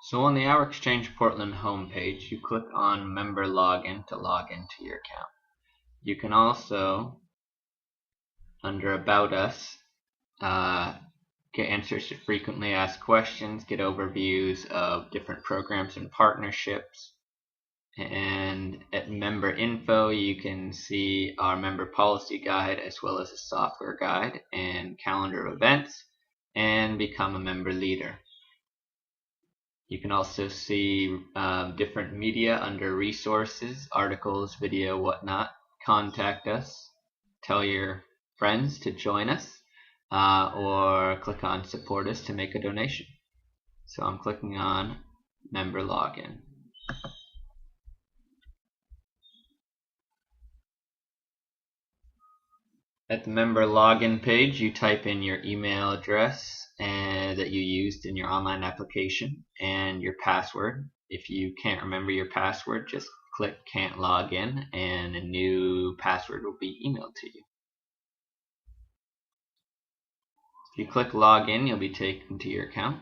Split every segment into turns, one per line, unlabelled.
So on the Our Exchange Portland homepage, you click on Member Login to log into your account. You can also, under About Us, get answers to frequently asked questions, get overviews of different programs and partnerships. And at Member Info, you can see our member policy guide as well as a software guide and calendar of events, and become a member leader. You can also see different media under resources, articles, video, whatnot. Contact us, tell your friends to join us, or click on support us to make a donation. So I'm clicking on member login. At the member login page, you type in your email address that you used in your online application and your password. If you can't remember your password, just click can't log in and a new password will be emailed to you. If you click login, you'll be taken to your account.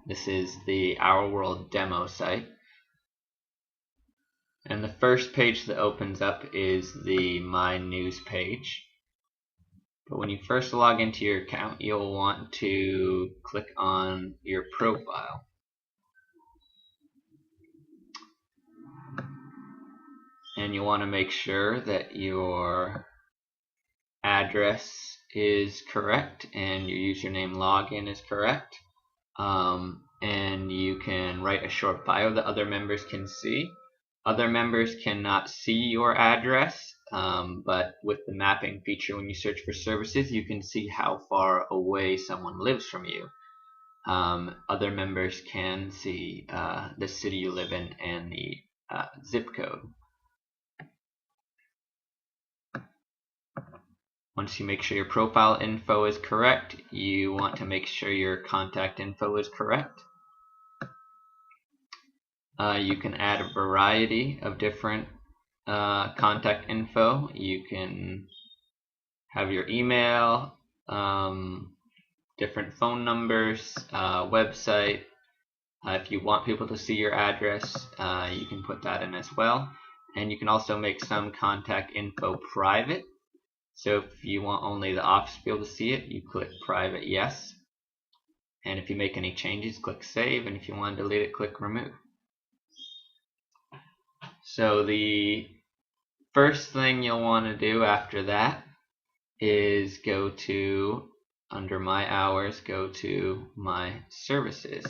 This is the Our World demo site. And the first page that opens up is the My News page. But when you first log into your account, you'll want to click on your profile. And you want to make sure that your address is correct and your username login is correct. And you can write a short bio that other members can see. Other members cannot see your address, but with the mapping feature, when you search for services, you can see how far away someone lives from you. Other members can see the city you live in and the zip code. Once you make sure your profile info is correct, you want to make sure your contact info is correct. You can add a variety of different contact info. You can have your email, different phone numbers, website. If you want people to see your address, you can put that in as well. And you can also make some contact info private. So if you want only the office to be able to see it, you click private yes. And if you make any changes, click save. And if you want to delete it, click remove. So the first thing you'll want to do after that is go to, under my hours, go to my services.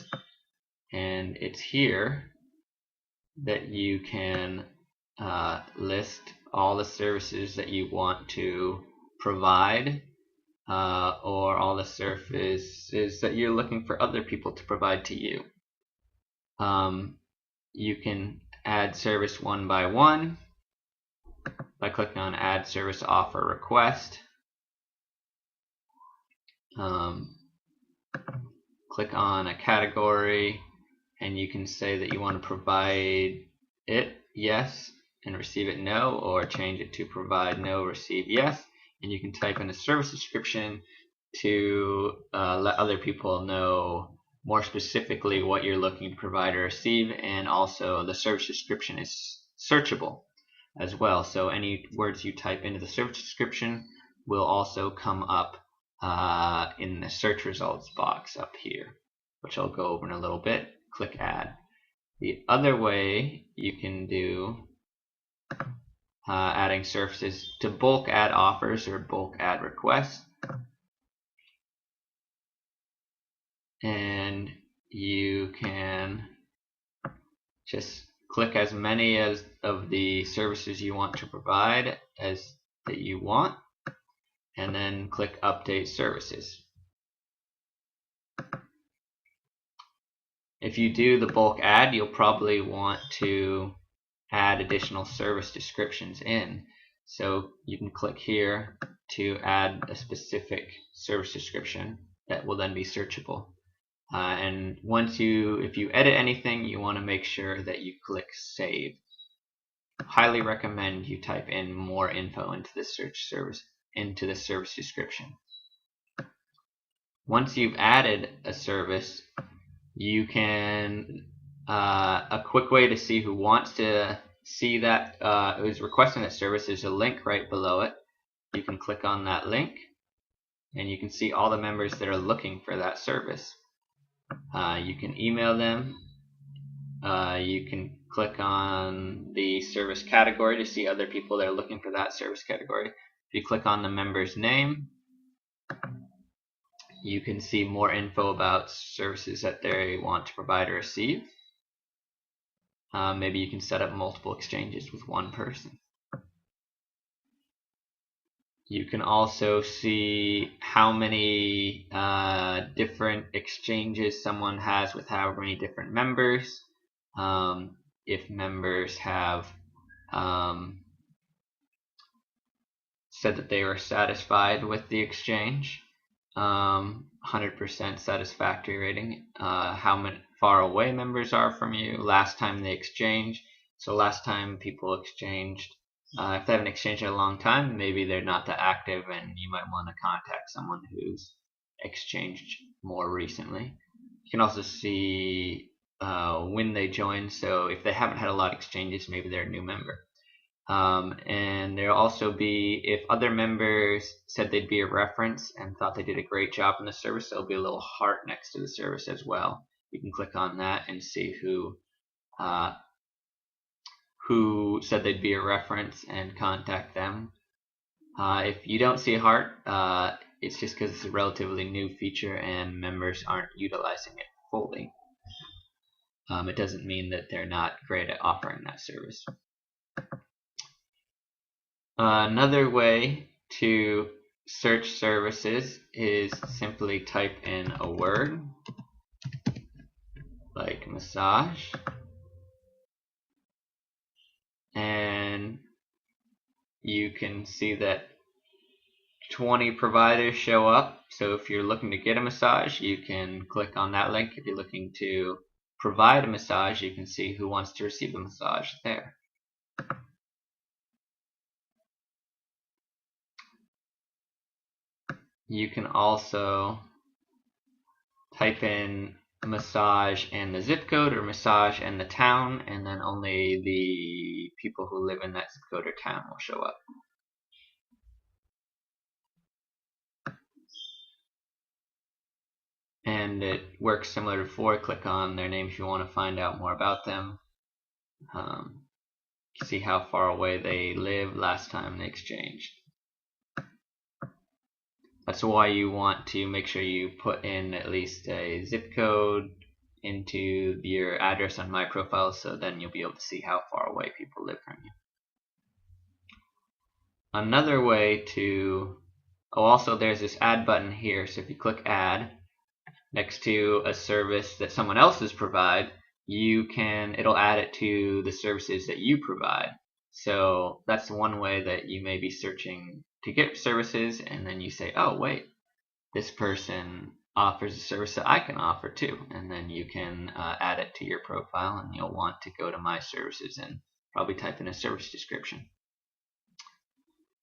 And it's here that you can list all the services that you want to provide, or all the services that you're looking for other people to provide to you. You can add service one by one by clicking on add service offer request. Click on a category and you can say that you want to provide it yes and receive it no, or change it to provide no, receive yes. And you can type in a service description to let other people know more specifically what you're looking to provide or receive. And also the service description is searchable as well, so any words you type into the service description will also come up in the search results box up here, which I'll go over in a little bit. Click add. The other way you can do adding services to bulk add offers or bulk add requests, and you can just click as many of the services you want to provide as that you want, and then click update services. If you do the bulk add, you'll probably want to add additional service descriptions in. So you can click here to add a specific service description that will then be searchable. And if you edit anything, you want to make sure that you click save. Highly recommend you type in more info into the service description. Once you've added a service, you can a quick way to see who wants to see that who's requesting that service. There's a link right below it. You can click on that link and you can see all the members that are looking for that service. You can email them. You can click on the service category to see other people that are looking for that service category. If you click on the member's name, you can see more info about services that they want to provide or receive. Maybe you can set up multiple exchanges with one person. You can also see how many different exchanges someone has with however many different members. If members have said that they were satisfied with the exchange, 100% satisfactory rating, how far away members are from you, last time they exchanged. So last time people exchanged, if they haven't exchanged in a long time, maybe they're not that active and you might want to contact someone who's exchanged more recently. You can also see when they joined, so if they haven't had a lot of exchanges, maybe they're a new member. And there'll also be, if other members said they'd be a reference and thought they did a great job in the service, there'll be a little heart next to the service as well. You can click on that and see who said they'd be a reference and contact them. If you don't see a heart, it's just because it's a relatively new feature and members aren't utilizing it fully. It doesn't mean that they're not great at offering that service. Another way to search services is simply type in a word like massage, and you can see that 20 providers show up. So if you're looking to get a massage, you can click on that link. If you're looking to provide a massage, you can see who wants to receive a massage there. You can also type in massage and the zip code, or massage and the town, and then only the people who live in that zip code or town will show up. And it works similar to before. Click on their name if you want to find out more about them. See how far away they live last time they exchanged. That's why you want to make sure you put in at least a zip code into your address on My Profile, so then you'll be able to see how far away people live from you. Another way to, also there's this add button here, so if you click add next to a service that someone else has provided, it'll add it to the services that you provide. So that's one way that you may be searching to get services, and then you say, oh wait, this person offers a service that I can offer too, and then you can add it to your profile, and you'll want to go to My Services and probably type in a service description.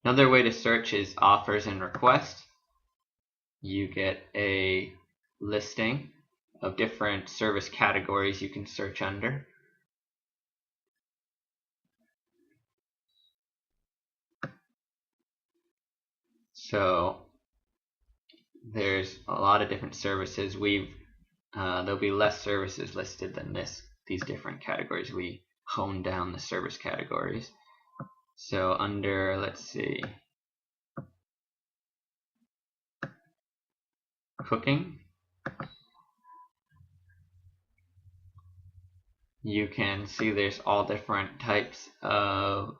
Another way to search is offers and requests. You get a listing of different service categories you can search under. So there's a lot of different services. There'll be less services listed than these different categories. We hone down the service categories. So under, let's see, cooking, you can see there's all different types of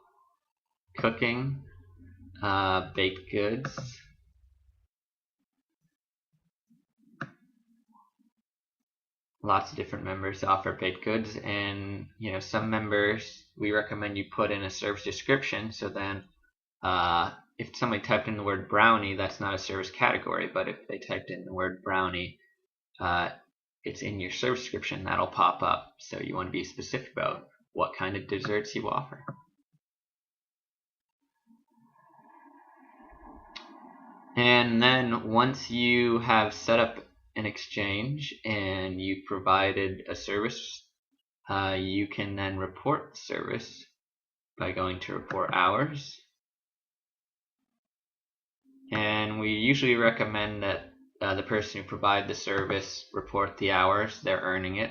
cooking, baked goods, lots of different members offer baked goods, and some members we recommend you put in a service description, so then if somebody typed in the word brownie, that's not a service category, but if they typed in the word brownie, it's in your service description, that'll pop up. So you want to be specific about what kind of desserts you offer. And then once you have set up an exchange and you provided a service, you can then report the service by going to report hours. And we usually recommend that the person who provided the service report the hours they're earning it.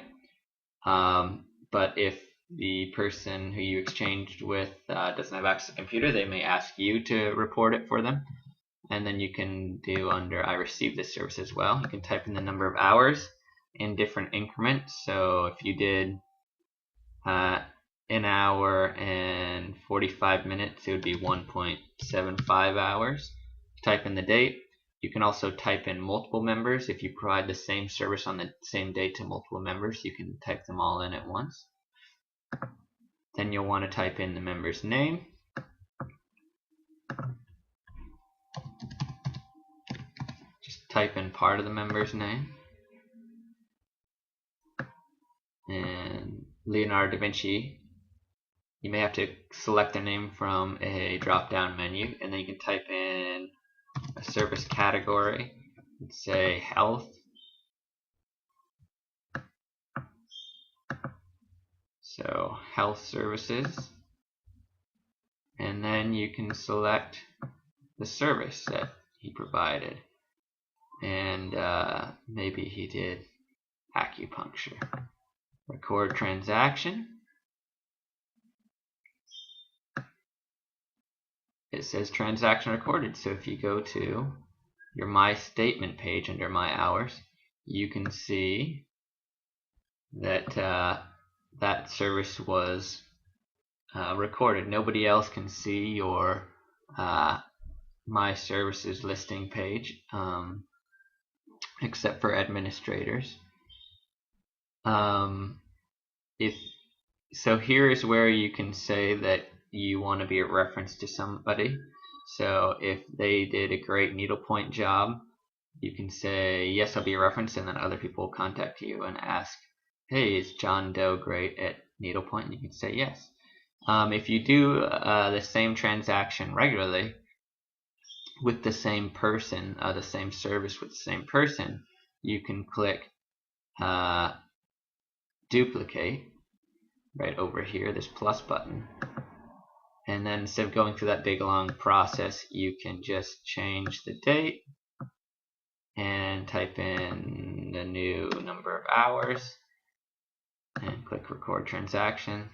But if the person who you exchanged with doesn't have access to the computer, they may ask you to report it for them. And then you can do under I received this service as well. You can type in the number of hours in different increments. So if you did an hour and 45 minutes, it would be 1.75 hours. Type in the date. You can also type in multiple members. If you provide the same service on the same day to multiple members, you can type them all in at once. Then you'll want to type in the member's name. Just type in part of the member's name. And Leonardo da Vinci, you may have to select their name from a drop-down menu, and then you can type in a service category. Let's say health. So health services. And then you can select the service that he provided. And maybe he did acupuncture. Record transaction. It says transaction recorded. So if you go to your My Statement page under My Hours, you can see that that service was recorded. Nobody else can see your My Services listing page except for administrators. So here is where you can say that you want to be a reference to somebody. So if they did a great needlepoint job, you can say, yes, I'll be a reference, and then other people will contact you and ask, hey, is John Doe great at needlepoint? And you can say yes. If you do the same transaction regularly with the same person, the same service with the same person, you can click duplicate right over here, this plus button. And then instead of going through that big long process, you can just change the date and type in the new number of hours and click record transaction,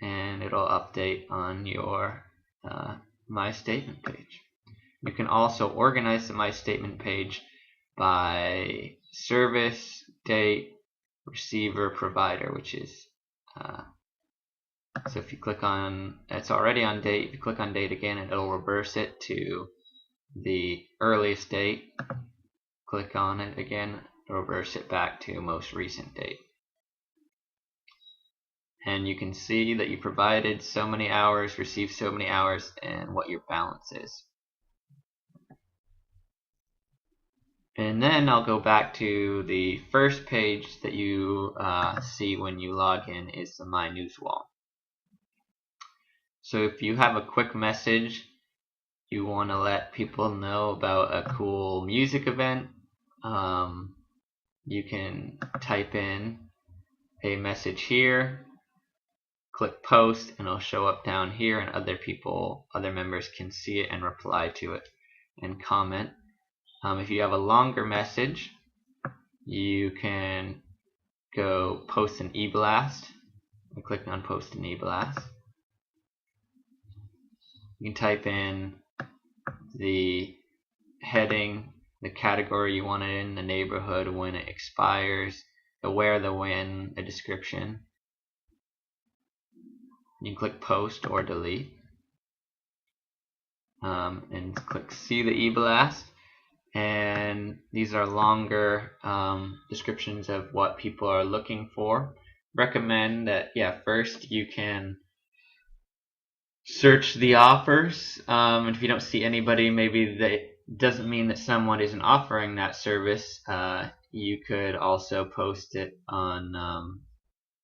and it'll update on your My Statement page. You can also organize the My Statement page by service, date, receiver, provider, which is so if you click on, it's already on date. If you click on date again, it'll reverse it to the earliest date. Click on it again, reverse it back to most recent date. And you can see that you provided so many hours, received so many hours, and what your balance is. And then I'll go back to the first page that you see when you log in is the My News wall. So if you have a quick message, you want to let people know about a cool music event, you can type in a message here, click post, and it'll show up down here, and other members can see it and reply to it and comment. If you have a longer message, you can go post an e-blast and click on post an e-blast. You can type in the heading, the category you want it in, the neighborhood, when it expires, the where, the when, a description. You can click post or delete, and click see the e-blast. And these are longer descriptions of what people are looking for. Recommend that, first you can search the offers, and if you don't see anybody, maybe that doesn't mean that someone isn't offering that service. You could also post it on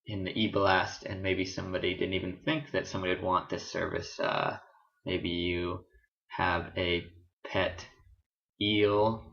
in the e-blast, and maybe somebody didn't even think that somebody would want this service. Maybe you have a pet eel